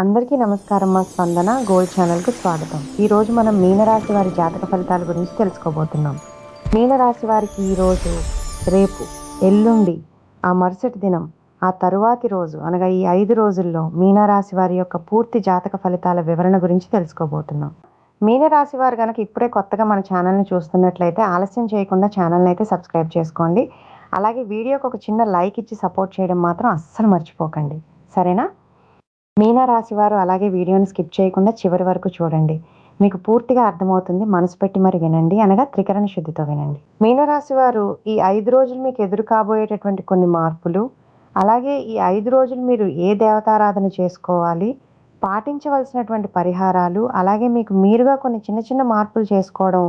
అందరికీ నమస్కారం. మా స్పందన గోల్డ్ ఛానల్‌కు స్వాగతం. ఈరోజు మనం మీనరాశి వారి జాతక ఫలితాల గురించి తెలుసుకోబోతున్నాం. మీనరాశి వారికి ఈరోజు, రేపు, ఎల్లుండి, ఆ మరుసటి దినం, ఆ తరువాతి రోజు అనగా ఈ 5 రోజుల్లో మీనరాశి వారి యొక్క పూర్తి జాతక ఫలితాల వివరణ గురించి తెలుసుకోబోతున్నాం. మీనరాశి వారు గనక ఇప్పుడే కొత్తగా మన ఛానల్‌ని చూస్తున్నట్లయితే ఆలస్యం చేయకుండా ఛానల్‌ని అయితే సబ్స్క్రైబ్ చేసుకోండి. అలాగే వీడియోకి ఒక చిన్న లైక్ ఇచ్చి సపోర్ట్ చేయడం మాత్రం అస్సలు మర్చిపోకండి. సరేనా? మీనరాశి వారు అలాగే వీడియోని స్కిప్ చేయకుండా చివరి వరకు చూడండి. మీకు పూర్తిగా అర్థమవుతుంది. మనసు పెట్టి మరి వినండి. అనగా త్రికరణ శుద్ధితో వినండి. మీనరాశి వారు ఈ 5 రోజులు మీకు ఎదురు కాబోయేటటువంటి కొన్ని మార్పులు, అలాగే ఈ 5 రోజులు మీరు ఏ దేవతారాధన చేసుకోవాలి, పాటించవలసినటువంటి పరిహారాలు, అలాగే మీకు మీరుగా కొన్ని చిన్న చిన్న మార్పులు చేసుకోవడం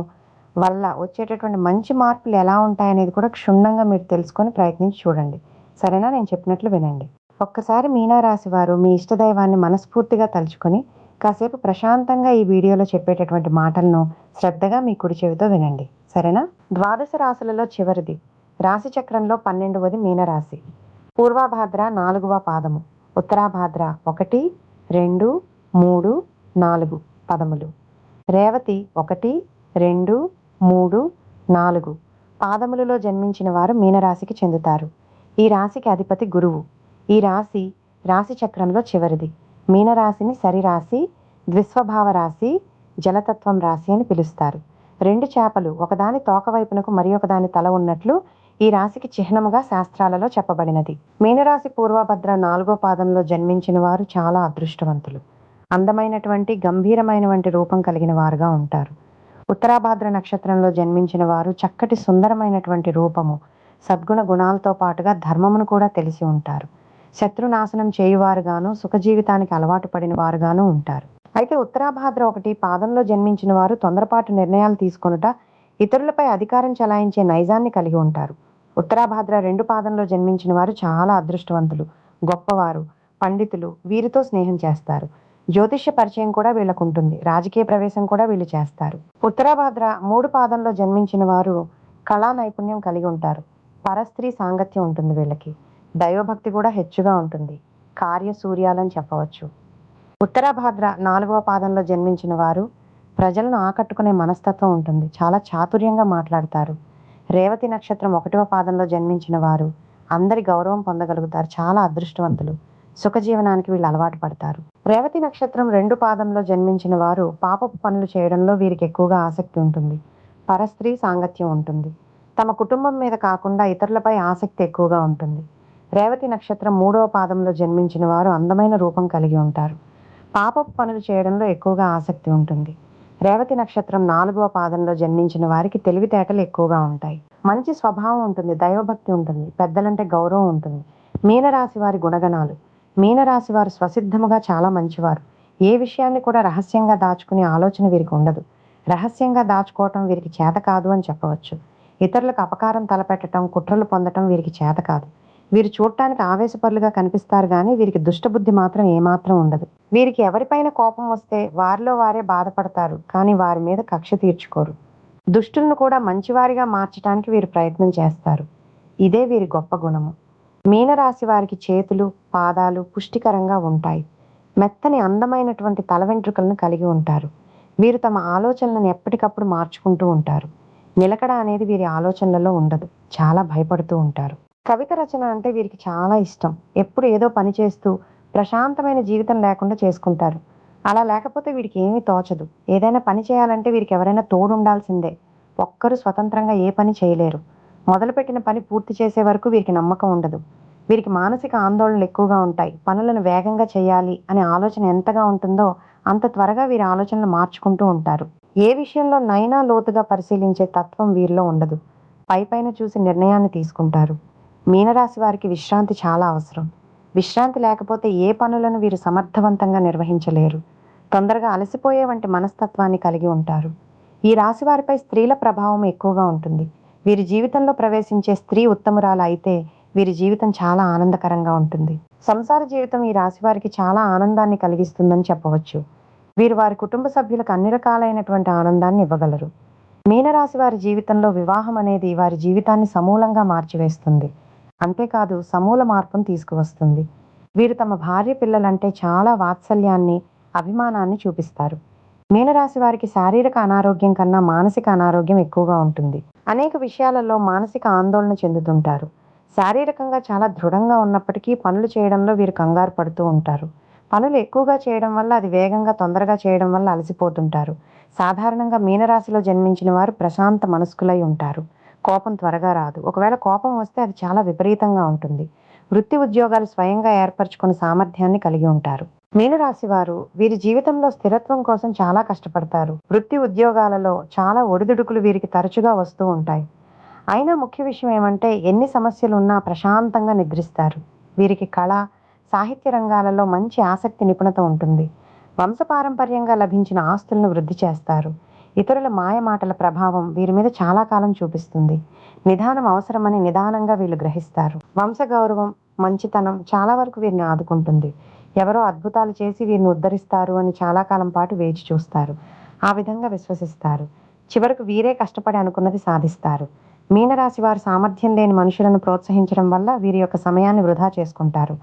వల్ల వచ్చేటటువంటి మంచి మార్పులు ఎలా ఉంటాయనేది కూడా క్షుణ్ణంగా మీరు తెలుసుకొని ప్రయత్నించి చూడండి. సరేనా? నేను చెప్పినట్లు వినండి. ఒక్కసారి మీనరాశి వారు మీ ఇష్టదైవాన్ని మనస్ఫూర్తిగా తలుచుకొని కాసేపు ప్రశాంతంగా ఈ వీడియోలో చెప్పేటటువంటి మాటలను శ్రద్ధగా మీ కుడి చెవితో వినండి. సరేనా? ద్వాదశ రాశులలో చివరిది, రాశి చక్రంలో 12వది మీనరాశి. పూర్వభాద్ర 4వ పాదము, ఉత్తరాభాద్ర 1, 2, 3, 4 పదములు, రేవతి 1, 2, 3, 4 పాదములలో జన్మించిన వారు మీనరాశికి చెందుతారు. ఈ రాశికి అధిపతి గురువు. ఈ రాశి రాశి చక్రంలో చివరిది. మీనరాశిని సరిరాశి, ద్విస్వభావ రాశి, జలతత్వం రాశి అని పిలుస్తారు. 2 చేపలు ఒకదాని తోక వైపునకు మరి ఒకదాని తల ఉన్నట్లు ఈ రాశికి చిహ్నముగా శాస్త్రాలలో చెప్పబడినది. మీనరాశి పూర్వభద్ర 4వ పాదంలో జన్మించిన వారు చాలా అదృష్టవంతులు. అందమైనటువంటి గంభీరమైనటువంటి రూపం కలిగిన వారుగా ఉంటారు. ఉత్తరాభాద్ర నక్షత్రంలో జన్మించిన వారు చక్కటి సుందరమైనటువంటి రూపము, సద్గుణ గుణాలతో పాటుగా ధర్మమును కూడా తెలిసి ఉంటారు. శత్రునాశనం చేయువారుగాను, సుఖజీవితానికి అలవాటు పడిన వారుగాను ఉంటారు. అయితే ఉత్తరాభాద్ర 1 పాదంలో జన్మించిన వారు తొందరపాటు నిర్ణయాలు తీసుకొనుట, ఇతరులపై అధికారం చలాయించే నైజాన్ని కలిగి ఉంటారు. ఉత్తరాభాద్ర 2 పాదంలో జన్మించిన వారు చాలా అదృష్టవంతులు, గొప్పవారు, పండితులు. వీరితో స్నేహం చేస్తారు. జ్యోతిష్య పరిచయం కూడా వీళ్ళకు ఉంటుంది. రాజకీయ ప్రవేశం కూడా వీళ్ళు చేస్తారు. ఉత్తరాభాద్ర 3 పాదంలో జన్మించిన వారు కళా నైపుణ్యం కలిగి ఉంటారు. పరస్త్రీ సాంగత్యం ఉంటుంది వీళ్ళకి. దైవభక్తి కూడా హెచ్చుగా ఉంటుంది. కార్యసూర్యాలని చెప్పవచ్చు. ఉత్తరాభాద్ర 4వ పాదంలో జన్మించిన వారు ప్రజలను ఆకట్టుకునే మనస్తత్వం ఉంటుంది. చాలా చాతుర్యంగా మాట్లాడతారు. రేవతి నక్షత్రం 1వ పాదంలో జన్మించిన వారు అందరి గౌరవం పొందగలుగుతారు. చాలా అదృష్టవంతులు. సుఖజీవనానికి వీళ్ళు అలవాటు పడతారు. రేవతి నక్షత్రం 2 పాదంలో జన్మించిన వారు పాపపు పనులు చేయడంలో వీరికి ఎక్కువగా ఆసక్తి ఉంటుంది. పరస్త్రీ సాంగత్యం ఉంటుంది. తమ కుటుంబం మీద కాకుండా ఇతరులపై ఆసక్తి ఎక్కువగా ఉంటుంది. రేవతి నక్షత్రం 3వ పాదంలో జన్మించిన వారు అందమైన రూపం కలిగి ఉంటారు. పాపపు పనులు చేయడంలో ఎక్కువగా ఆసక్తి ఉంటుంది. రేవతి నక్షత్రం 4వ పాదంలో జన్మించిన వారికి తెలివితేటలు ఎక్కువగా ఉంటాయి. మంచి స్వభావం ఉంటుంది. దైవభక్తి ఉంటుంది. పెద్దలంటే గౌరవం ఉంటుంది. మీనరాశి వారి గుణగణాలు. మీనరాశి వారు స్వసిద్ధముగా చాలా మంచివారు. ఏ విషయాన్ని కూడా రహస్యంగా దాచుకునే ఆలోచన వీరికి ఉండదు. రహస్యంగా దాచుకోవటం వీరికి చేత కాదు అని చెప్పవచ్చు. ఇతరులకు అపకారం తలపెట్టడం, కుట్రలు పొందటం వీరికి చేత కాదు. వీరు చూడటానికి ఆవేశపరులుగా కనిపిస్తారు కానీ వీరికి దుష్టబుద్ధి మాత్రం ఏమాత్రం ఉండదు. వీరికి ఎవరిపైన కోపం వస్తే వారిలో వారే బాధపడతారు కానీ వారి మీద కక్ష తీర్చుకోరు. దుష్టులను కూడా మంచివారిగా మార్చడానికి వీరు ప్రయత్నం చేస్తారు. ఇదే వీరి గొప్ప గుణము. మీనరాశి వారికి చేతులు, పాదాలు పుష్టికరంగా ఉంటాయి. మెత్తని అందమైనటువంటి తల వెంట్రుకలను కలిగి ఉంటారు. వీరు తమ ఆలోచనలను ఎప్పటికప్పుడు మార్చుకుంటూ ఉంటారు. నిలకడ అనేది వీరి ఆలోచనలలో ఉండదు. చాలా భయపడుతూ ఉంటారు. కవిత రచన అంటే వీరికి చాలా ఇష్టం. ఎప్పుడు ఏదో పని చేస్తూ ప్రశాంతమైన జీవితం లేకుండా చేసుకుంటారు. అలా లేకపోతే వీరికి ఏమీ తోచదు. ఏదైనా పని చేయాలంటే వీరికి ఎవరైనా తోడు ఉండాల్సిందే. ఒక్కరు స్వతంత్రంగా ఏ పని చేయలేరు. మొదలుపెట్టిన పని పూర్తి చేసే వరకు వీరికి నమ్మకం ఉండదు. వీరికి మానసిక ఆందోళనలు ఎక్కువగా ఉంటాయి. పనులను వేగంగా చేయాలి అనే ఆలోచన ఎంతగా ఉంటుందో అంత త్వరగా వీరి ఆలోచనలు మార్చుకుంటూ ఉంటారు. ఏ విషయంలో నైనా లోతుగా పరిశీలించే తత్వం వీరిలో ఉండదు. పైపైన చూసి నిర్ణయాన్ని తీసుకుంటారు. మీనరాశి వారికి విశ్రాంతి చాలా అవసరం. విశ్రాంతి లేకపోతే ఏ పనులను వీరు సమర్థవంతంగా నిర్వహించలేరు. తొందరగా అలసిపోయే వంటి మనస్తత్వాన్ని కలిగి ఉంటారు. ఈ రాశి వారిపై స్త్రీల ప్రభావం ఎక్కువగా ఉంటుంది. వీరి జీవితంలో ప్రవేశించే స్త్రీ ఉత్తమురాలు అయితే వీరి జీవితం చాలా ఆనందకరంగా ఉంటుంది. సంసార జీవితం ఈ రాశి వారికి చాలా ఆనందాన్ని కలిగిస్తుందని చెప్పవచ్చు. వీరు వారి కుటుంబ సభ్యులకు అన్ని రకాలైనటువంటి ఆనందాన్ని ఇవ్వగలరు. మీనరాశి వారి జీవితంలో వివాహం అనేది వారి జీవితాన్ని సమూలంగా మార్చివేస్తుంది. అంతేకాదు సమూల మార్పును తీసుకువస్తుంది. వీరు తమ భార్య పిల్లలంటే చాలా వాత్సల్యాన్ని, అభిమానాన్ని చూపిస్తారు. మీనరాశి వారికి శారీరక అనారోగ్యం కన్నా మానసిక అనారోగ్యం ఎక్కువగా ఉంటుంది. అనేక విషయాలలో మానసిక ఆందోళన చెందుతుంటారు. శారీరకంగా చాలా దృఢంగా ఉన్నప్పటికీ పనులు చేయడంలో వీరు కంగారు పడుతూ ఉంటారు. పనులు ఎక్కువగా చేయడం వల్ల అది వేగంగా తొందరగా చేయడం వల్ల అలసిపోతుంటారు. సాధారణంగా మీనరాశిలో జన్మించిన వారు ప్రశాంత మనస్కులై ఉంటారు. కోపం త్వరగా రాదు. ఒకవేళ కోపం వస్తే అది చాలా విపరీతంగా ఉంటుంది. వృత్తి ఉద్యోగాలు స్వయంగా ఏర్పరచుకునే సామర్థ్యాన్ని కలిగి ఉంటారు. మీనరాశి వారు వీరి జీవితంలో స్థిరత్వం కోసం చాలా కష్టపడతారు. వృత్తి ఉద్యోగాలలో చాలా ఒడిదుడుకులు వీరికి తరచుగా వస్తూ ఉంటాయి. అయినా ముఖ్య విషయం ఏమంటే ఎన్ని సమస్యలు ఉన్నా ప్రశాంతంగా నిద్రిస్తారు. వీరికి కళ, సాహిత్య రంగాలలో మంచి ఆసక్తి, నిపుణత ఉంటుంది. వంశపారంపర్యంగా లభించిన ఆస్తులను వృద్ధి చేస్తారు. ఇతరుల మాయమాటల ప్రభావం వీరి మీద చాలా కాలం చూపిస్తుంది. నిదానం అవసరమని నిదానంగా వీళ్ళు గ్రహిస్తారు. వంశ గౌరవం, మంచితనం చాలా వరకు వీరిని ఆదుకుంటుంది. ఎవరో అద్భుతాలు చేసి వీరిని ఉద్ధరిస్తారు అని చాలా కాలం పాటు వేచి చూస్తారు. ఆ విధంగా విశ్వసిస్తారు. చివరకు వీరే కష్టపడి అనుకున్నది సాధిస్తారు. మీనరాశి వారు సామర్థ్యం లేని మనుషులను ప్రోత్సహించడం వల్ల వీరి యొక్క సమయాన్ని వృధా చేసుకుంటారు.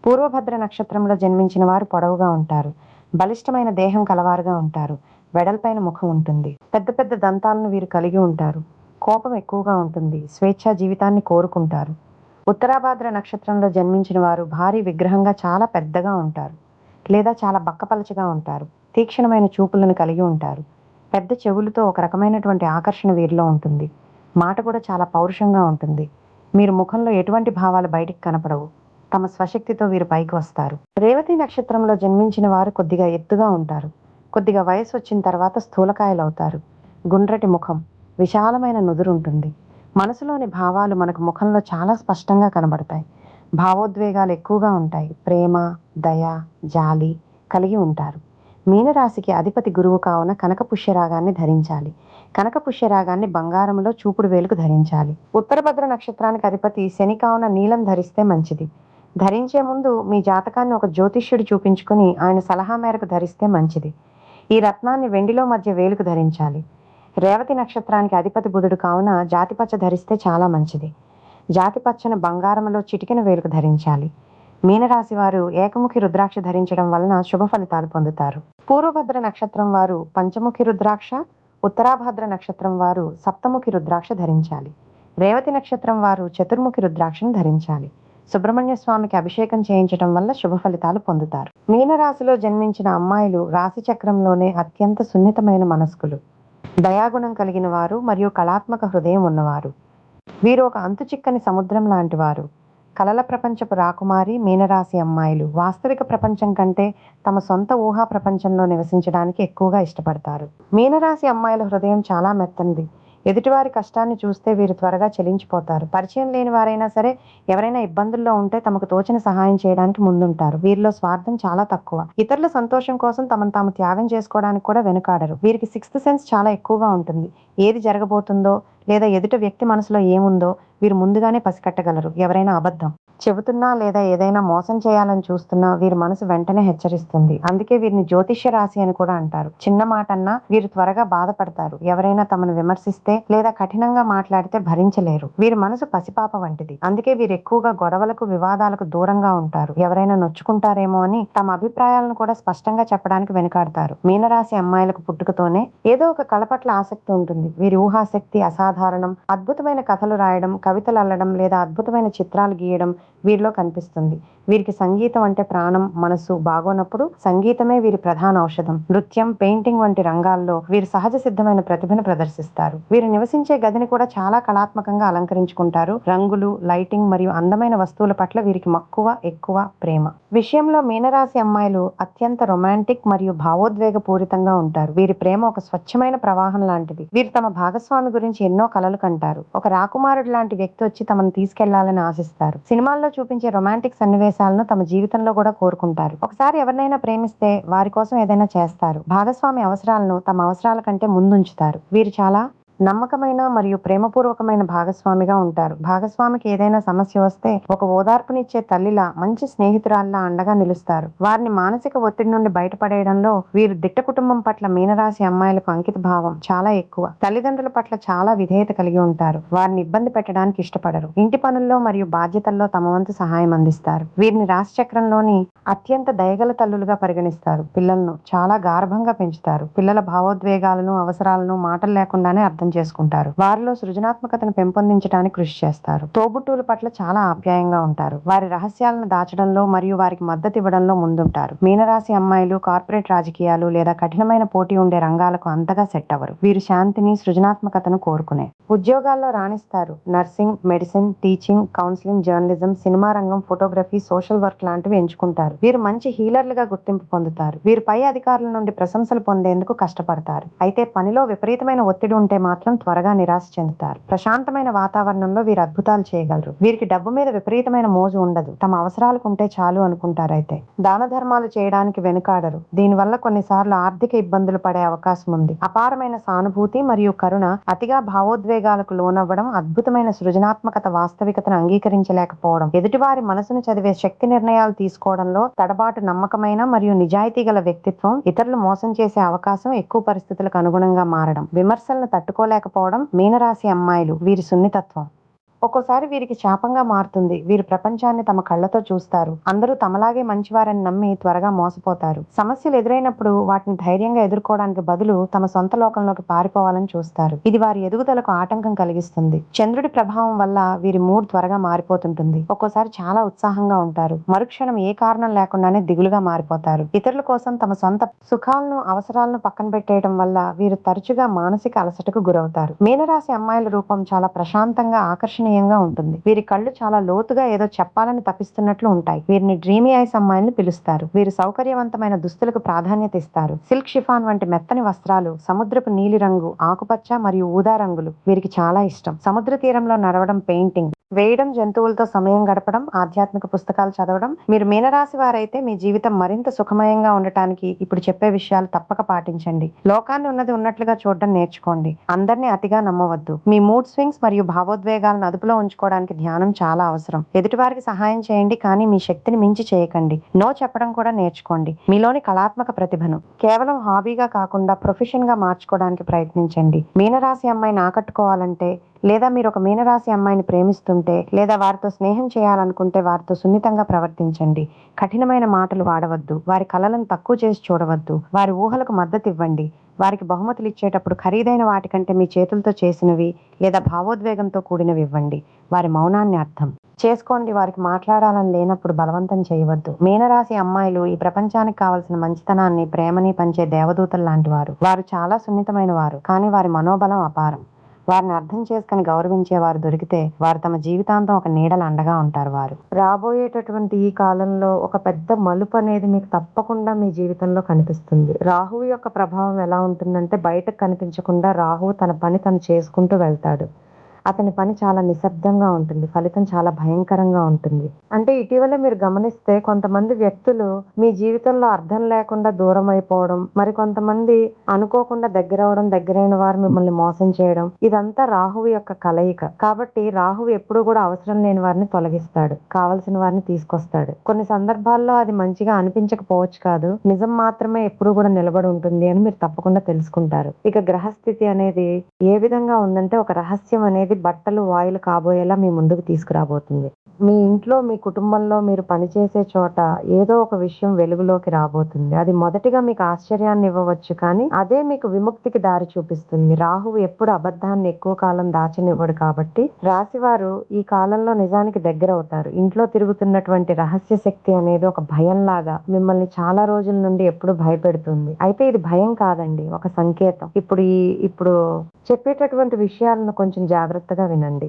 పూర్వభద్ర నక్షత్రంలో జన్మించిన వారు పొడవుగా ఉంటారు. బలిష్టమైన దేహం కలవారుగా ఉంటారు. వెడల్పైన ముఖం ఉంటుంది. పెద్ద పెద్ద దంతాలను వీరు కలిగి ఉంటారు. కోపం ఎక్కువగా ఉంటుంది. స్వేచ్ఛా జీవితాన్ని కోరుకుంటారు. ఉత్తరాభాద్ర నక్షత్రంలో జన్మించిన వారు భారీ విగ్రహంగా చాలా పెద్దగా ఉంటారు. లేదా చాలా బక్కపలచగా ఉంటారు. తీక్షణమైన చూపులను కలిగి ఉంటారు. పెద్ద చెవులతో ఒక రకమైనటువంటి ఆకర్షణ వీరిలో ఉంటుంది. మాట కూడా చాలా పౌరుషంగా ఉంటుంది. మీరు ముఖంలో ఎటువంటి భావాలు బయటికి కనపడవు. తమ స్వశక్తితో వీరు పైకి వస్తారు. రేవతి నక్షత్రంలో జన్మించిన వారు కొద్దిగా ఎత్తుగా ఉంటారు. కొద్దిగా వయసు వచ్చిన తర్వాత స్థూలకాయలవుతారు. గుండ్రటి ముఖం, విశాలమైన నుదురుంటుంది. మనసులోని భావాలు మనకు ముఖంలో చాలా స్పష్టంగా కనబడతాయి. భావోద్వేగాలు ఎక్కువగా ఉంటాయి. ప్రేమ, దయ, జాలి కలిగి ఉంటారు. మీనరాశికి అధిపతి గురువు కావున కనకపుష్యరాగాన్ని ధరించాలి. కనకపుష్యరాగాన్ని బంగారంలో చూపుడు వేలుకు ధరించాలి. ఉత్తరభద్ర నక్షత్రానికి అధిపతి శని కావున నీలం ధరిస్తే మంచిది. ధరించే ముందు మీ జాతకాన్ని ఒక జ్యోతిష్యుడు చూపించుకుని ఆయన సలహా మేరకు ధరిస్తే మంచిది. ఈ రత్నాన్ని వెండిలో మధ్య వేలుకు ధరించాలి. రేవతి నక్షత్రానికి అధిపతి బుధుడు కావున జాతిపచ్చ ధరిస్తే చాలా మంచిది. జాతిపచ్చను బంగారంలో చిటికెన వేలుకు ధరించాలి. మీనరాశి వారు ఏకముఖి రుద్రాక్ష ధరించడం వలన శుభ ఫలితాలు పొందుతారు. పూర్వభద్ర నక్షత్రం వారు పంచముఖి రుద్రాక్ష, ఉత్తరాభద్ర నక్షత్రం వారు సప్తముఖి రుద్రాక్ష ధరించాలి. రేవతి నక్షత్రం వారు చతుర్ముఖి రుద్రాక్షను ధరించాలి. సుబ్రహ్మణ్య స్వామికి అభిషేకం చేయించడం వల్ల శుభ ఫలితాలు పొందుతారు. మీనరాశిలో జన్మించిన అమ్మాయిలు రాశి చక్రంలోనే అత్యంత సున్నితమైన మనస్కులు, దయాగుణం కలిగిన వారు మరియు కళాత్మక హృదయం ఉన్నవారు. వీరు ఒక అంతుచిక్కని సముద్రం లాంటి వారు. కలల ప్రపంచపు రాకుమారి మీనరాశి అమ్మాయిలు వాస్తవిక ప్రపంచం కంటే తమ సొంత ఊహా ప్రపంచంలో నివసించడానికి ఎక్కువగా ఇష్టపడతారు. మీనరాశి అమ్మాయిల హృదయం చాలా మెత్తనిది. ఎదుటివారి కష్టాన్ని చూస్తే వీరు త్వరగా చెలించిపోతారు. పరిచయం లేని వారైనా సరే ఎవరైనా ఇబ్బందుల్లో ఉంటే తమకు తోచిన సహాయం చేయడానికి ముందుంటారు. వీరిలో స్వార్థం చాలా తక్కువ. ఇతరుల సంతోషం కోసం తమను తాము త్యాగం చేసుకోవడానికి కూడా వెనుకాడరు. వీరికి సిక్స్త్ సెన్స్ చాలా ఎక్కువగా ఉంటుంది. ఏది జరగబోతుందో లేదా ఎదుటి వ్యక్తి మనసులో ఏముందో వీరు ముందుగానే పసికట్టగలరు. ఎవరైనా అబద్ధం చెబుతున్నా లేదా ఏదైనా మోసం చేయాలని చూస్తున్నా వీరి మనసు వెంటనే హెచ్చరిస్తుంది. అందుకే వీరిని జ్యోతిష్య రాశి అని కూడా అంటారు. చిన్న మాట అన్నా వీరు త్వరగా బాధపడతారు. ఎవరైనా తమను విమర్శిస్తే లేదా కఠినంగా మాట్లాడితే భరించలేరు. వీరి మనసు పసిపాప వంటిది. అందుకే వీరు ఎక్కువగా గొడవలకు, వివాదాలకు దూరంగా ఉంటారు. ఎవరైనా నొచ్చుకుంటారేమో అని తమ అభిప్రాయాలను కూడా స్పష్టంగా చెప్పడానికి వెనుకాడతారు. మీనరాశి అమ్మాయిలకు పుట్టుకతోనే ఏదో ఒక కళ పట్ల ఆసక్తి ఉంటుంది. వీరి ఊహాశక్తి అసాధారణం. అద్భుతమైన కథలు రాయడం, కవితలు అల్లడం లేదా అద్భుతమైన చిత్రాలు గీయడం వీరిలో కనిపిస్తుంది. వీరికి సంగీతం అంటే ప్రాణం. మనసు బాగోనప్పుడు సంగీతమే వీరి ప్రధాన ఔషధం. నృత్యం, పెయింటింగ్ వంటి రంగాల్లో వీరు సహజ సిద్ధమైన ప్రతిభను ప్రదర్శిస్తారు. వీరు నివసించే గదిని కూడా చాలా కళాత్మకంగా అలంకరించుకుంటారు. రంగులు, లైటింగ్ మరియు అందమైన వస్తువుల పట్ల వీరికి మక్కువ, ఎక్కువ ప్రేమ విషయంలో మీనరాశి అమ్మాయిలు అత్యంత రొమాంటిక్ మరియు భావోద్వేగ పూరితంగా ఉంటారు. వీరి ప్రేమ ఒక స్వచ్ఛమైన ప్రవాహం లాంటిది. వీరు తమ భాగస్వామి గురించి ఎన్నో కలలు కంటారు. ఒక రాకుమారుడు లాంటి వ్యక్తి వచ్చి తమను తీసుకెళ్లాలని ఆశిస్తారు. సినిమాల్లో చూపించే రొమాంటిక్ సన్నివేశాలను తమ జీవితంలో కూడా కోరుకుంటారు. ఒకసారి ఎవరినైనా ప్రేమిస్తే వారి కోసం ఏదైనా చేస్తారు. భాగస్వామి అవసరాలను తమ అవసరాల కంటే ముందుంచుతారు. వీరు చాలా నమ్మకమైన మరియు ప్రేమపూర్వకమైన భాగస్వామిగా ఉంటారు. భాగస్వామికి ఏదైనా సమస్య వస్తే ఒక ఓదార్పునిచ్చే తల్లిలా, మంచి స్నేహితురాల్లా అండగా నిలుస్తారు. వారిని మానసిక ఒత్తిడి నుండి బయటపడేయడంలో వీరు దిట్ట. కుటుంబం పట్ల మీనరాశి అమ్మాయిలకు అంకిత భావం చాలా ఎక్కువ. తల్లిదండ్రుల పట్ల చాలా విధేయత కలిగి ఉంటారు. వారిని ఇబ్బంది పెట్టడానికి ఇష్టపడరు. ఇంటి పనుల్లో మరియు బాధ్యతల్లో తమ వంతు సహాయం అందిస్తారు. వీరిని రాశి చక్రంలోని అత్యంత దయగల తల్లులుగా పరిగణిస్తారు. పిల్లలను చాలా గార్భంగా పెంచుతారు. పిల్లల భావోద్వేగాలను, అవసరాలను మాటలు లేకుండానే అర్థం చేసుకుంటారు. వారిలో సృజనాత్మకతను పెంపొందించడానికి కృషి చేస్తారు. తోబుట్టువుల పట్ల చాలా ఆప్యాయంగా ఉంటారు. వారి రహస్యాలను దాచడంలో మరియు వారికి మద్దతు ఇవ్వడంలో ముందుంటారు. మీనరాశి అమ్మాయిలు కార్పొరేట్ రాజకీయాలు లేదా కఠినమైన పోటీ ఉండే రంగాలకు అంతగా సెట్ అవ్వరు. వీరు శాంతిని, సృజనాత్మకతను కోరుకునే ఉద్యోగాల్లో రాణిస్తారు. Nursing, medicine, teaching, counselling, journalism, cinema రంగం, ఫోటోగ్రఫీ, సోషల్ వర్క్ లాంటివి ఎంచుకుంటారు. వీరు మంచి హీలర్లుగా గుర్తింపు పొందుతారు. వీరు పై అధికారుల నుండి ప్రశంసలు పొందేందుకు కష్టపడతారు. అయితే పనిలో విపరీతమైన ఒత్తిడి ఉంటే మాత్రం త్వరగా నిరాశ చెందుతారు. ప్రశాంతమైన వాతావరణంలో వీరు అద్భుతాలు చేయగలరు. వీరికి డబ్బు మీద విపరీతమైన మోజు ఉండదు. తమ అవసరాలకు ఉంటే చాలు అనుకుంటారు. అయితే దాన ధర్మాలు చేయడానికి వెనుకాడరు. దీనివల్ల కొన్నిసార్లు ఆర్థిక ఇబ్బందులు పడే అవకాశం ఉంది. అపారమైన సానుభూతి మరియు కరుణ, అతిగా భావోద్వేగాలకు లోనవ్వడం, అద్భుతమైన సృజనాత్మకత, వాస్తవికతను అంగీకరించలేకపోవడం, ఎదుటివారి మనసును చదివే శక్తి, నిర్ణయాలు తీసుకోవడంలో తడబాటు, నమ్మకమైన మరియు నిజాయితీ గల వ్యక్తిత్వం, ఇతరులు మోసం చేసే అవకాశం ఎక్కువ పరిస్థితులకు అనుగుణంగా మారడం, విమర్శలను తట్టుకోలేకపోవడం మీనరాశి అమ్మాయిలు వీరి సున్నితత్వం ఒక్కోసారి వీరికి శాపంగా మారుతుంది. వీరు ప్రపంచాన్ని తమ కళ్ళతో చూస్తారు. అందరూ తమలాగే మంచివారని నమ్మి త్వరగా మోసపోతారు. సమస్యలు ఎదురైనప్పుడు వాటిని ధైర్యంగా ఎదుర్కోవడానికి బదులు తమ సొంత లోకంలోకి పారిపోవాలని చూస్తారు. ఇది వారి ఎదుగుదలకు ఆటంకం కలిగిస్తుంది. చంద్రుడి ప్రభావం వల్ల వీరి మూడ్ త్వరగా మారిపోతుంటుంది. ఒక్కోసారి చాలా ఉత్సాహంగా ఉంటారు. మరుక్షణం ఏ కారణం లేకుండానే దిగులుగా మారిపోతారు. ఇతరుల కోసం తమ సొంత సుఖాలను, అవసరాలను పక్కన పెట్టేయడం వల్ల వీరు తరచుగా మానసిక అలసటకు గురవుతారు. మీనరాశి అమ్మాయిల రూపం చాలా ప్రశాంతంగా, ఆకర్షణీయంగా ఉంటుంది. వీరి కళ్ళు చాలా లోతుగా ఏదో చెప్పాలని తపిస్తున్నట్లు ఉంటాయి. వీరిని డ్రీమీ ఐస్ అమ్మాయిలను పిలుస్తారు. వీరు సౌకర్యవంతమైన దుస్తులకు ప్రాధాన్యత ఇస్తారు. సిల్క్ షిఫాన్ వంటి మెత్తని వస్త్రాలు, సముద్రపు నీలి రంగు, ఆకుపచ్చ మరియు ఊదా రంగులు వీరికి చాలా ఇష్టం. సముద్ర తీరంలో నడవడం, పెయింటింగ్ వేయడం, జంతువులతో సమయం గడపడం, ఆధ్యాత్మిక పుస్తకాలు చదవడం. మీరు మీనరాశి వారైతే మీ జీవితం మరింత సుఖమయంగా ఉండటానికి ఇప్పుడు చెప్పే విషయాలు తప్పక పాటించండి. లోకాన్ని ఉన్నది ఉన్నట్లుగా చూడడం నేర్చుకోండి. అందరినీ అతిగా నమ్మవద్దు. మీ మూడ్ స్వింగ్స్ మరియు భావోద్వేగాలను అదుపులో ఉంచుకోవడానికి ధ్యానం చాలా అవసరం. ఎదుటివారికి సహాయం చేయండి, కానీ మీ శక్తిని మించి చేయకండి. నో చెప్పడం కూడా నేర్చుకోండి. మీలోని కళాత్మక ప్రతిభను కేవలం హాబీగా కాకుండా ప్రొఫెషన్ గా మార్చుకోవడానికి ప్రయత్నించండి. మీనరాశి అమ్మాయిని ఆకట్టుకోవాలంటే, లేదా మీరు ఒక మీనరాశి అమ్మాయిని ప్రేమిస్తుంటే, లేదా వారితో స్నేహం చేయాలనుకుంటే వారితో సున్నితంగా ప్రవర్తించండి. కఠినమైన మాటలు వాడవద్దు. వారి కలలను తక్కువ చేసి చూడవద్దు. వారి ఊహలకు మద్దతు ఇవ్వండి. వారికి బహుమతులు ఇచ్చేటప్పుడు ఖరీదైన వాటికంటే మీ చేతులతో చేసినవి లేదా భావోద్వేగంతో కూడినవి ఇవ్వండి. వారి మౌనాన్ని అర్థం చేసుకోండి. వారికి మాట్లాడాలని లేనప్పుడు బలవంతం చేయవద్దు. మీనరాశి అమ్మాయిలు ఈ ప్రపంచానికి కావలసిన మంచితనాన్ని, ప్రేమని పంచే దేవదూతలు లాంటి వారు. వారు చాలా సున్నితమైన వారు, కానీ వారి మనోబలం అపారం. వారిని అర్థం చేసుకుని గౌరవించే వారు దొరికితే వారు తమ జీవితాంతం ఒక నీడల అండగా ఉంటారు. వారు రాబోయేటటువంటి ఈ కాలంలో ఒక పెద్ద మలుపు అనేది మీకు తప్పకుండా మీ జీవితంలో కనిపిస్తుంది. రాహువు యొక్క ప్రభావం ఎలా ఉంటుందంటే, బయటకు కనిపించకుండా రాహువు తన పని తను చేసుకుంటూ వెళ్తాడు. అతని పని చాలా నిశ్శబ్దంగా ఉంటుంది. ఫలితం చాలా భయంకరంగా ఉంటుంది. అంటే ఇటీవల మీరు గమనిస్తే కొంతమంది వ్యక్తులు మీ జీవితంలో అర్థం లేకుండా దూరం అయిపోవడం, మరి కొంతమంది అనుకోకుండా దగ్గరవడం, దగ్గరైన వారు మిమ్మల్ని మోసం చేయడం, ఇదంతా రాహువు యొక్క కలయిక. కాబట్టి రాహువు ఎప్పుడు కూడా అవసరం లేని వారిని తొలగిస్తాడు, కావలసిన వారిని తీసుకొస్తాడు. కొన్ని సందర్భాల్లో అది మంచిగా అనిపించకపోవచ్చు కాదు, నిజం మాత్రమే ఎప్పుడు కూడా నిలబడి ఉంటుంది అని మీరు తప్పకుండా తెలుసుకుంటారు. ఇక గ్రహస్థితి అనేది ఏ విధంగా ఉందంటే, ఒక రహస్యం అనేది బట్టలు వాయులు కాబోయేలా మీ ముందుకు తీసుకురాబోతుంది. మీ ఇంట్లో, మీ కుటుంబంలో, మీరు పనిచేసే చోట ఏదో ఒక విషయం వెలుగులోకి రాబోతుంది. అది మొదటిగా మీకు ఆశ్చర్యాన్ని ఇవ్వవచ్చు, కానీ అదే మీకు విముక్తికి దారి చూపిస్తుంది. రాహువు ఎప్పుడు అబద్ధాన్ని ఎక్కువ కాలం దాచనివ్వడు. కాబట్టి రాశివారు ఈ కాలంలో నిజానికి దగ్గర అవుతారు. ఇంట్లో తిరుగుతున్నటువంటి రహస్య శక్తి అనేది ఒక భయంలాగా మిమ్మల్ని చాలా రోజుల నుండి ఎప్పుడు భయపెడుతుంది. అయితే ఇది భయం కాదండి, ఒక సంకేతం. ఇప్పుడు చెప్పేటటువంటి విషయాలను కొంచెం జాగ్రత్తగా వినండి.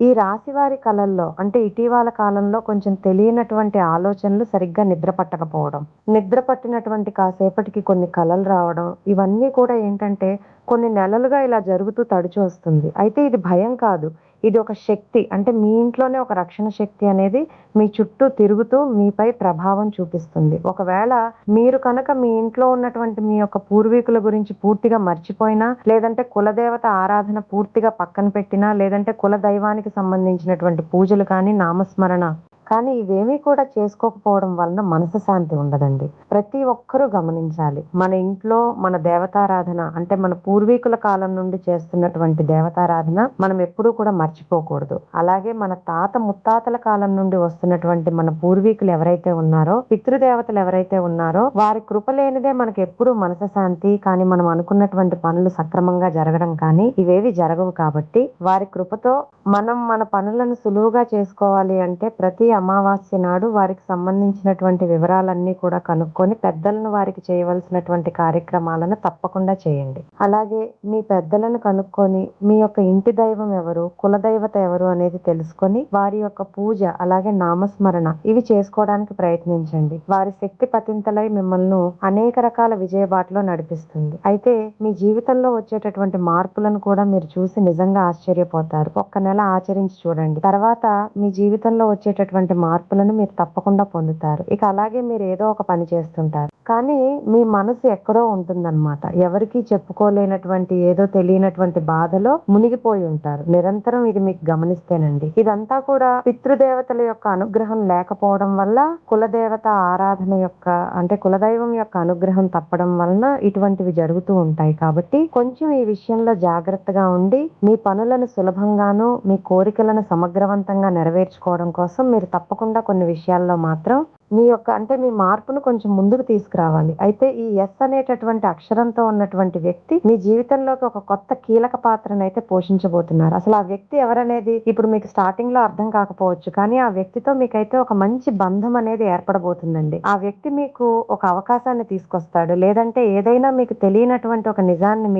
ఈ రాశివారి కళల్లో, అంటే ఇటీవల కాలంలో కొంచెం తెలియనటువంటి ఆలోచనలు, సరిగ్గా నిద్ర పట్టకపోవడం, నిద్ర పట్టినటువంటి కాసేపటికి కొన్ని కళలు రావడం, ఇవన్నీ కూడా ఏంటంటే కొన్ని నెలలుగా ఇలా జరుగుతూ తడిచి వస్తుంది. అయితే ఇది భయం కాదు. ఇది ఒక శక్తి. అంటే మీ ఇంట్లోనే ఒక రక్షణ శక్తి అనేది మీ చుట్టూ తిరుగుతూ మీపై ప్రభావం చూపిస్తుంది. ఒకవేళ మీరు కనుక మీ ఇంట్లో ఉన్నటువంటి మీ యొక్క పూర్వీకుల గురించి పూర్తిగా మర్చిపోయినా, లేదంటే కులదేవత ఆరాధన పూర్తిగా పక్కన పెట్టినా, లేదంటే కుల దైవానికి సంబంధించినటువంటి పూజలు కానీ, నామస్మరణ కానీ ఇవేమీ కూడా చేసుకోకపోవడం వలన మనశ్శాంతి ఉండదండి. ప్రతి ఒక్కరూ గమనించాలి. మన ఇంట్లో మన దేవతారాధన అంటే మన పూర్వీకుల కాలం నుండి చేస్తున్నటువంటి దేవతారాధన మనం ఎప్పుడూ కూడా మర్చిపోకూడదు. అలాగే మన తాత ముత్తాతల కాలం నుండి వస్తున్నటువంటి మన పూర్వీకులు ఎవరైతే ఉన్నారో, పితృదేవతలు ఎవరైతే ఉన్నారో వారి కృప లేనిదే మనకు ఎప్పుడూ మనశ్శాంతి కానీ మనం అనుకున్నటువంటి పనులు సక్రమంగా జరగడం కానీ ఇవేవి జరగవు. కాబట్టి వారి కృపతో మనం మన పనులను సులువుగా చేసుకోవాలి అంటే ప్రతి అమావాస్య నాడు వారికి సంబంధించినటువంటి వివరాలన్నీ కూడా కనుక్కొని పెద్దలను వారికి చేయవలసినటువంటి కార్యక్రమాలను తప్పకుండా చేయండి. అలాగే మీ పెద్దలను కనుక్కొని మీ యొక్క ఇంటి దైవం ఎవరు, కులదైవత ఎవరు అనేది తెలుసుకొని వారి యొక్క పూజ అలాగే నామస్మరణ ఇవి చేసుకోవడానికి ప్రయత్నించండి. వారి శక్తి పతింతలై మిమ్మల్ని అనేక రకాల విజయబాటలో నడిపిస్తుంది. అయితే మీ జీవితంలో వచ్చేటటువంటి మార్పులను కూడా మీరు చూసి నిజంగా ఆశ్చర్యపోతారు. ఒక్క నెల ఆచరించి చూడండి. తర్వాత మీ జీవితంలో వచ్చేటటువంటి మార్పులను మీరు తప్పకుండా పొందుతారు. ఇక అలాగే మీరు ఏదో ఒక పని చేస్తుంటారు. కానీ మీ మనసు ఎక్కడో ఉంటుందన్నమాట. ఎవరికీ చెప్పుకోలేనటువంటి ఏదో తెలియనటువంటి బాధలో మునిగిపోయి ఉంటారు. నిరంతరం ఇది మీకు గమనిస్తేనండి. ఇదంతా కూడా పితృదేవతల యొక్క అనుగ్రహం లేకపోవడం వల్ల కులదేవత ఆరాధన యొక్క అంటే కులదైవం యొక్క అనుగ్రహం తప్పడం వలన ఇటువంటివి జరుగుతూ ఉంటాయి. కాబట్టి కొంచెం ఈ విషయంలో జాగ్రత్తగా ఉండి మీ పనులను సులభంగాను మీ కోరికలను సమగ్రవంతంగా నెరవేర్చుకోవడం కోసం మీరు తప్పకుండా కొన్ని విషయాల్లో మాత్రం మీ యొక్క అంటే మీ మార్పును కొంచెం ముందుకు తీసుకురావాలి. అయితే ఈ ఎస్ అనేటటువంటి అక్షరంతో ఉన్నటువంటి వ్యక్తి మీ జీవితంలోకి ఒక కొత్త కీలక పాత్రనైతే పోషించబోతున్నారు. అసలు ఆ వ్యక్తి ఎవరనేది ఇప్పుడు మీకు స్టార్టింగ్ లో అర్థం కాకపోవచ్చు. కానీ ఆ వ్యక్తితో మీకైతే ఒక మంచి బంధం అనేది ఏర్పడబోతుందండి. ఆ వ్యక్తి మీకు ఒక అవకాశాన్ని తీసుకొస్తాడు. లేదంటే ఏదైనా మీకు తెలియనటువంటి ఒక నిజాన్ని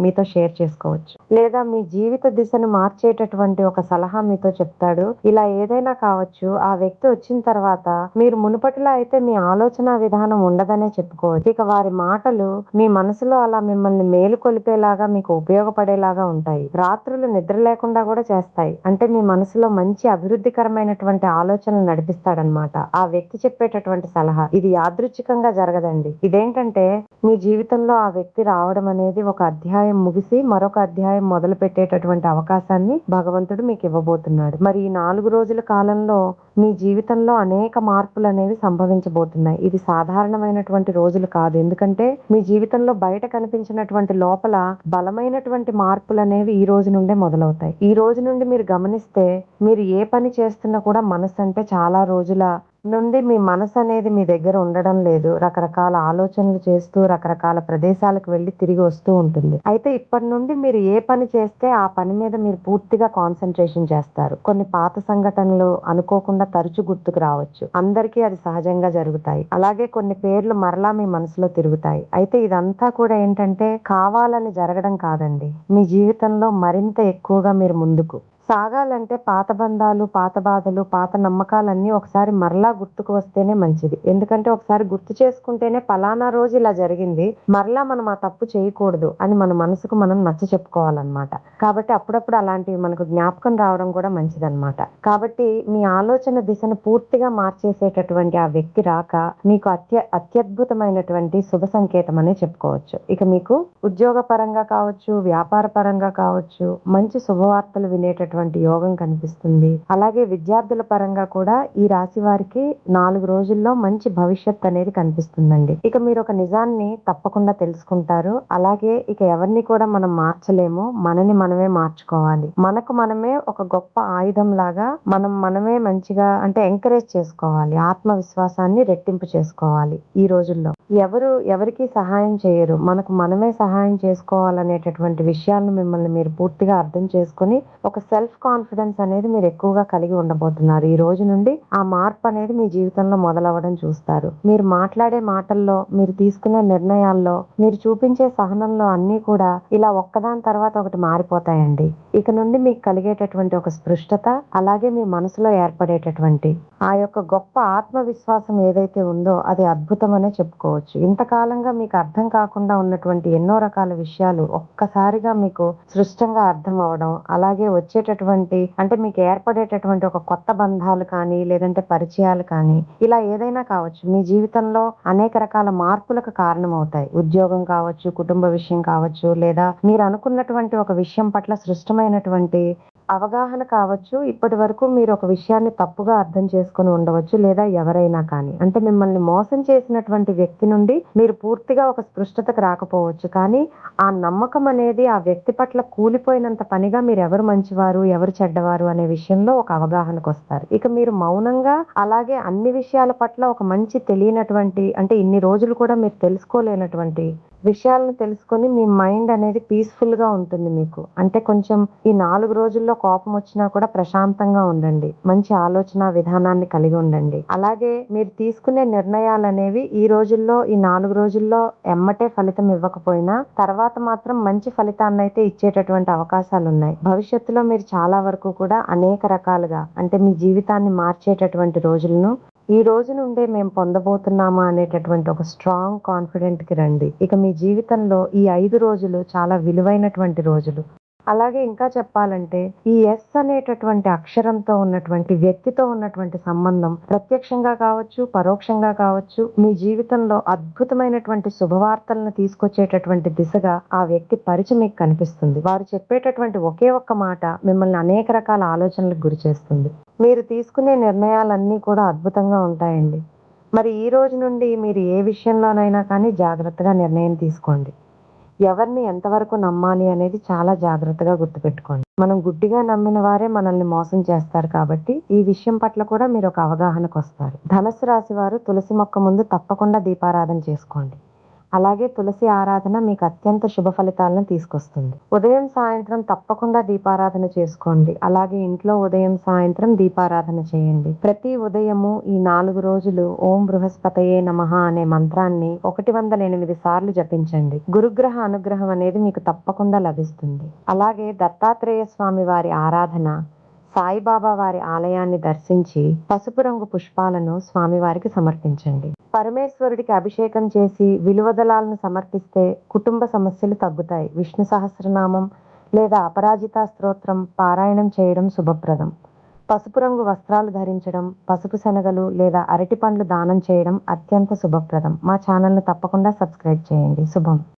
మీతో షేర్ చేసుకోవచ్చు. లేదా మీ జీవిత దిశను మార్చేటటువంటి ఒక సలహా మీతో చెప్తాడు. ఇలా ఏదైనా కావచ్చు. ఆ వ్యక్తి వచ్చిన తర్వాత మీరు మునుపటిలా అయితే మీ ఆలోచన విధానం ఉండదనే చెప్పుకోవచ్చు. ఇక వారి మాటలు మీ మనసులో అలా మిమ్మల్ని మేలుకొలిపేలాగా మీకు ఉపయోగపడేలాగా ఉంటాయి. రాత్రులు నిద్ర లేకుండా కూడా చేస్తాయి. అంటే మీ మనసులో మంచి అభివృద్ధికరమైనటువంటి ఆలోచనలు నడిపిస్తాడనమాట ఆ వ్యక్తి చెప్పేటటువంటి సలహా. ఇది యాదృచ్ఛికంగా జరగదండి. ఇదేంటంటే మీ జీవితంలో ఆ వ్యక్తి రావడం అనేది ఒక అధ్యాయం ముగిసి మరొక అధ్యాయం మొదలు పెట్టేటటువంటి అవకాశాన్ని భగవంతుడు మీకు ఇవ్వబోతున్నాడు. మరి ఈ 4 రోజుల కాలంలో మీ జీవితంలో అనేక మార్పులు అనేవి సంభవించబోతున్నాయి. ఇది సాధారణమైనటువంటి రోజులు కాదు. ఎందుకంటే మీ జీవితంలో బయట కనిపించినటువంటి లోపల బలమైనటువంటి మార్పులు అనేవి ఈ రోజు నుండే మొదలవుతాయి. ఈ రోజు నుండి మీరు గమనిస్తే మీరు ఏ పని చేస్తున్నా కూడా మనసు అంటే చాలా రోజుల నుండి మీ మనసు అనేది మీ దగ్గర ఉండడం లేదు. రకరకాల ఆలోచనలు చేస్తూ రకరకాల ప్రదేశాలకు వెళ్ళి తిరిగి వస్తూ ఉంటుంది. అయితే ఇప్పటి నుండి మీరు ఏ పని చేస్తే ఆ పని మీద మీరు పూర్తిగా కాన్సన్ట్రేషన్ చేస్తారు. కొన్ని పాత సంఘటనలు అనుకోకుండా తరచు గుర్తుకు రావచ్చు. అందరికీ అది సహజంగా జరుగుతాయి. అలాగే కొన్ని పేర్లు మరలా మీ మనసులో తిరుగుతాయి. అయితే ఇదంతా కూడా ఏంటంటే కావాలని జరగడం కాదండి. మీ జీవితంలో మరింత ఎక్కువగా మీరు ముందుకు సాగాలంటే పాత బంధాలు, పాత బాధలు, పాత నమ్మకాలన్నీ ఒకసారి మరలా గుర్తుకు వస్తేనే మంచిది. ఎందుకంటే ఒకసారి గుర్తు చేసుకుంటేనే పలానా రోజు ఇలా జరిగింది, మరలా మనం ఆ తప్పు చేయకూడదు అని మన మనసుకు మనం నచ్చ చెప్పుకోవాలన్నమాట. కాబట్టి అప్పుడప్పుడు అలాంటివి మనకు జ్ఞాపకం రావడం కూడా మంచిదన్నమాట. కాబట్టి మీ ఆలోచన దిశను పూర్తిగా మార్చేసేటటువంటి ఆ వ్యక్తి రాక మీకు అత్యద్భుతమైనటువంటి శుభ సంకేతం అనే చెప్పుకోవచ్చు. ఇక మీకు ఉద్యోగ పరంగా కావచ్చు, వ్యాపార పరంగా కావచ్చు మంచి శుభవార్తలు వినేటటువంటి యోగం కనిపిస్తుంది. అలాగే విద్యార్థుల పరంగా కూడా ఈ రాశి వారికి 4 రోజుల్లో మంచి భవిష్యత్ అనేది కనిపిస్తుందండి. ఇక మీరు ఒక నిజాన్ని తప్పకుండా తెలుసుకుంటారు. అలాగే ఇక ఎవరిని కూడా మనం మార్చలేము. మనని మనమే మార్చుకోవాలి. మనకు మనమే ఒక గొప్ప ఆయుధం లాగా మనమే మంచిగా అంటే ఎంకరేజ్ చేసుకోవాలి. ఆత్మవిశ్వాసాన్ని రెట్టింపు చేసుకోవాలి. ఈ రోజుల్లో ఎవరికి సహాయం చేయరు. మనకు మనమే సహాయం చేసుకోవాలనేటటువంటి విషయాలను మిమ్మల్ని మీరు పూర్తిగా అర్థం చేసుకొని ఒక సెల్ఫ్ సెల్ఫ్ కాన్ఫిడెన్స్ అనేది మీరు ఎక్కువగా కలిగి ఉండబోతున్నారు. ఈ రోజు నుండి ఆ మార్పు అనేది మీ జీవితంలో మొదలవ్వడం చూస్తారు. మీరు మాట్లాడే మాటల్లో, మీరు తీసుకునే నిర్ణయాల్లో, మీరు చూపించే సహనంలో అన్నీ కూడా ఇలా ఒక్కదాని తర్వాత ఒకటి మారిపోతాయండి. ఇక నుండి మీకు కలిగేటటువంటి ఒక స్పృష్టత, అలాగే మీ మనసులో ఏర్పడేటటువంటి ఆ యొక్క గొప్ప ఆత్మవిశ్వాసం ఏదైతే ఉందో అది అద్భుతమనే చెప్పుకోవచ్చు. ఇంతకాలంగా మీకు అర్థం కాకుండా ఉన్నటువంటి ఎన్నో రకాల విషయాలు ఒక్కసారిగా మీకు స్పష్టంగా అర్థం అవ్వడం, అలాగే వచ్చేటటువంటి అంటే మీకు ఏర్పడేటటువంటి ఒక కొత్త బంధాలు కానీ, లేదంటే పరిచయాలు కానీ, ఇలా ఏదైనా కావచ్చు. మీ జీవితంలో అనేక రకాల మార్పులకు కారణమవుతాయి. ఉద్యోగం కావచ్చు, కుటుంబ విషయం కావచ్చు, లేదా మీరు అనుకున్నటువంటి ఒక విషయం పట్ల స్పష్టమైనటువంటి అవగాహన కావచ్చు. ఇప్పటివరకు మీరు ఒక విషయాన్ని తప్పుగా అర్థం చేసుకొని ఉండవచ్చు. లేదా ఎవరైనా కానీ. అంటే మిమ్మల్ని మోసం చేసినటువంటి వ్యక్తి నుండి మీరు పూర్తిగా ఒక స్పృష్టతకు రాకపోవచ్చు. కానీ ఆ నమ్మకం అనేది ఆ వ్యక్తి పట్ల కూలిపోయినంత పనిగా మీరెవరు మంచివారు, ఎవరు చెడ్డవారు అనే విషయంలో ఒక అవగాహనకొస్తారు. ఇక మీరు మౌనంగా అలాగే అన్ని విషయాల పట్ల ఒక మంచి తెలియనటువంటి అంటే ఇన్ని రోజులు కూడా మీరు తెలుసుకోలేనటువంటి విషయాలను తెలుసుకొని మీ మైండ్ అనేది పీస్‌ఫుల్‌గా ఉంటుంది మీకు. అంటే కొంచెం ఈ 4 రోజుల్లో కోపమొచ్చినా కూడా ప్రశాంతంగా ఉండండి. మంచి ఆలోచన విధానాన్ని కలిగి ఉండండి. అలాగే మీరు తీసుకునే నిర్ణయాలనేవి ఈ రోజుల్లో ఈ 4 రోజుల్లో ఎమ్మటే ఫలితం ఇవ్వకపోయినా తర్వాత మాత్రం మంచి ఫలితాన్నయితే ఇచ్చేటటువంటి అవకాశాలున్నాయి. భవిష్యత్తులో మీరు చాలా వరకు కూడా అనేక రకాలుగా అంటే మీ జీవితాన్ని మార్చేటటువంటి రోజులను ఈ రోజు నుండే మేము పొందబోతున్నామా అనేటటువంటి ఒక స్ట్రాంగ్ కాన్ఫిడెంట్‌కి రండి. ఇక మీ జీవితంలో ఈ 5 రోజులు చాలా విలువైనటువంటి రోజులు. అలాగే ఇంకా చెప్పాలంటే ఈ ఎస్ అనేటటువంటి అక్షరంతో ఉన్నటువంటి వ్యక్తితో ఉన్నటువంటి సంబంధం ప్రత్యక్షంగా కావచ్చు, పరోక్షంగా కావచ్చు, మీ జీవితంలో అద్భుతమైనటువంటి శుభవార్తలను తీసుకొచ్చేటటువంటి దిశగా ఆ వ్యక్తి పరిచి మీకు కనిపిస్తుంది. వారు చెప్పేటటువంటి ఒకే ఒక్క మాట మిమ్మల్ని అనేక రకాల ఆలోచనలకు గురిచేస్తుంది. మీరు తీసుకునే నిర్ణయాలన్నీ కూడా అద్భుతంగా ఉంటాయండి. మరి ఈ రోజు నుండి మీరు ఏ విషయంలోనైనా కానీ జాగ్రత్తగా నిర్ణయం తీసుకోండి. ఎవరిని ఎంతవరకు నమ్మాలి అనేది చాలా జాగ్రత్తగా గుర్తుపెట్టుకోండి. మనం గుడ్డిగా నమ్మిన వారే మనల్ని మోసం చేస్తారు కాబట్టి, ఈ విషయం పట్ల కూడా మీరు ఒక అవగాహనకొస్తారు. ధనుస్సు రాశి వారు తులసి మొక్క ముందు తప్పకుండా దీపారాధన చేసుకోండి. అలాగే తులసి ఆరాధన మీకు అత్యంత శుభ ఫలితాలను తీసుకొస్తుంది. ఉదయం, సాయంత్రం తప్పకుండా దీపారాధన చేసుకోండి. అలాగే ఇంట్లో ఉదయం, సాయంత్రం దీపారాధన చేయండి. ప్రతి ఉదయము ఈ 4 రోజులు ఓం బృహస్పతయే నమః అనే మంత్రాన్ని 108 సార్లు జపించండి. గురుగ్రహ అనుగ్రహం అనేది మీకు తప్పకుండా లభిస్తుంది. అలాగే దత్తాత్రేయ స్వామి వారి ఆరాధన, సాయిబాబా వారి ఆలయాన్ని దర్శించి పసుపు రంగు పుష్పాలను స్వామివారికి సమర్పించండి. పరమేశ్వరుడికి అభిషేకం చేసి విలువదళాలను సమర్పిస్తే కుటుంబ సమస్యలు తగ్గుతాయి. విష్ణు సహస్రనామం లేదా అపరాజితా స్తోత్రం పారాయణం చేయడం శుభప్రదం. పసుపు రంగు వస్త్రాలు ధరించడం, పసుపు శనగలు లేదా అరటి పండ్లు దానం చేయడం అత్యంత శుభప్రదం. మా ఛానల్‌ను తప్పకుండా సబ్స్క్రైబ్ చేయండి. శుభం.